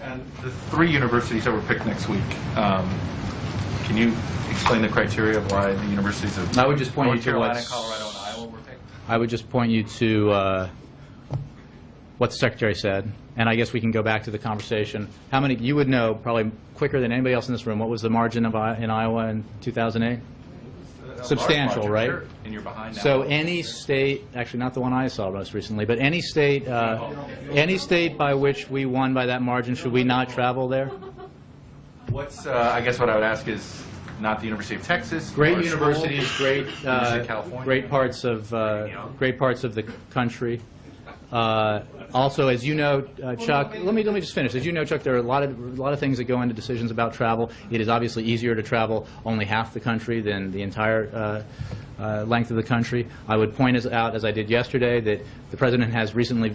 And the 3 universities that were picked next week, can you explain the criteria of why the universities of I would just point North you to Carolina, what's, Colorado, and Iowa were picked? I would just point you to what the Secretary said, and I guess we can go back to the conversation. How many, you would know probably quicker than anybody else in this room, what was the margin of in Iowa in 2008? Substantial, Margin, right? sure. And you're behind now. So any state, actually not the one I saw most recently, but any state by which we won by that margin, should we not travel there? What's, I guess what I would ask is not the University of Texas. Great Marshall, universities, great, University of California. great parts of the country. Also, as you know, Chuck, let me just finish. As you know, Chuck, there are a lot of things that go into decisions about travel. It is obviously easier to travel only half the country than the entire length of the country. I would point out, as I did yesterday, that the President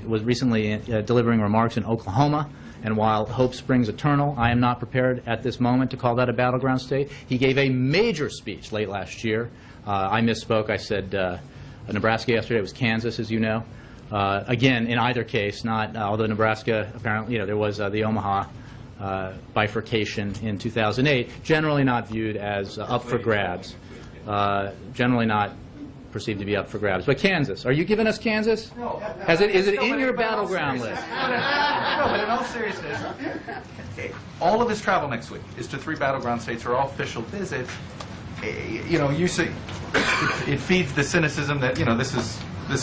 was recently delivering remarks in Oklahoma. And while hope springs eternal, I am not prepared at this moment to call that a battleground state. He gave a major speech late last year. I misspoke. I said Nebraska yesterday. It was Kansas, as you know. Again, in either case, not although Nebraska apparently, there was the Omaha bifurcation in 2008, generally not viewed as up for grabs. Generally not perceived to be up for grabs. But Kansas, are you giving us Kansas? No. Is it in your battleground list? No, but in all seriousness, all of his travel next week is to 3 battleground states, or all official visits. You say it feeds the cynicism that this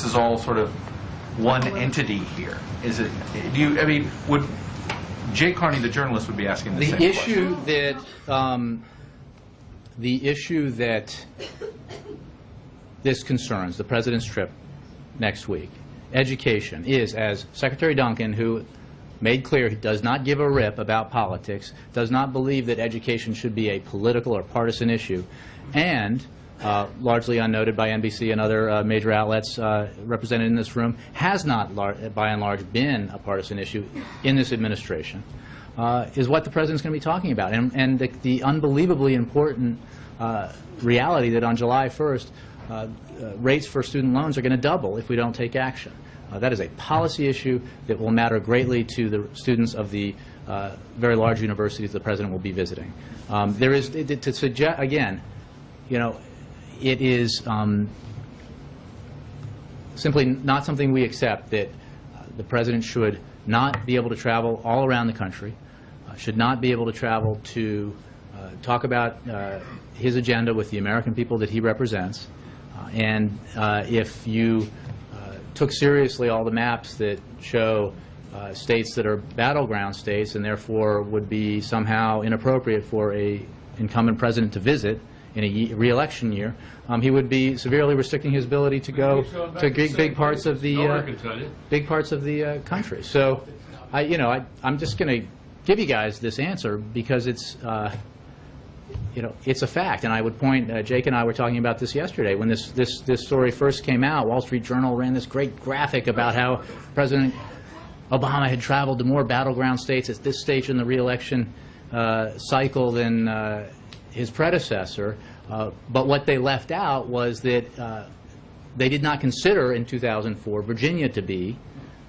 is all sort of one entity here. Is it? I mean, would Jay Carney, the journalist, would be asking the same question? The issue that this concerns, the President's trip next week, education, is, as Secretary Duncan, who made clear he does not give a rip about politics, does not believe that education should be a political or partisan issue, and largely unnoted by NBC and other major outlets represented in this room, has not, by and large, been a partisan issue in this administration, is what the President's going to be talking about. And the unbelievably important reality that on July 1st, rates for student loans are going to double if we don't take action. That is a policy issue that will matter greatly to the students of the very large universities the President will be visiting. There is, to suggest, again, it is simply not something we accept that the President should not be able to travel all around the country, should not be able to travel to talk about his agenda with the American people that he represents. And if you took seriously all the maps that show states that are battleground states and therefore would be somehow inappropriate for an incumbent president to visit in a re-election year, he would be severely restricting his ability to go to big parts of the country. So, I'm just going to give you guys this answer because it's it's a fact. And I would point, Jake and I were talking about this yesterday when this story first came out. Wall Street Journal ran this great graphic about how President Obama had traveled to more battleground states at this stage in the re-election cycle than his predecessor. But what they left out was that they did not consider in 2004 Virginia to be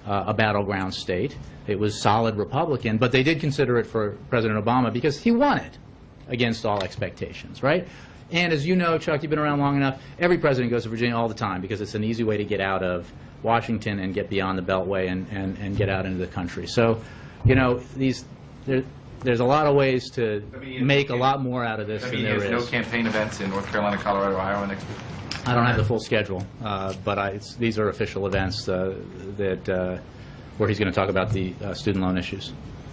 a battleground state. It was solid Republican, but they did consider it for President Obama because he won it against all expectations, right? And as you know, Chuck, you've been around long enough, every president goes to Virginia all the time because it's an easy way to get out of Washington and get beyond the Beltway and get out into the country. So, there's a lot of ways to make a lot more out of this than there is. There's no campaign events in North Carolina, Colorado, Iowa next week? I don't have the full schedule, but these are official events that where he's going to talk about the student loan issues.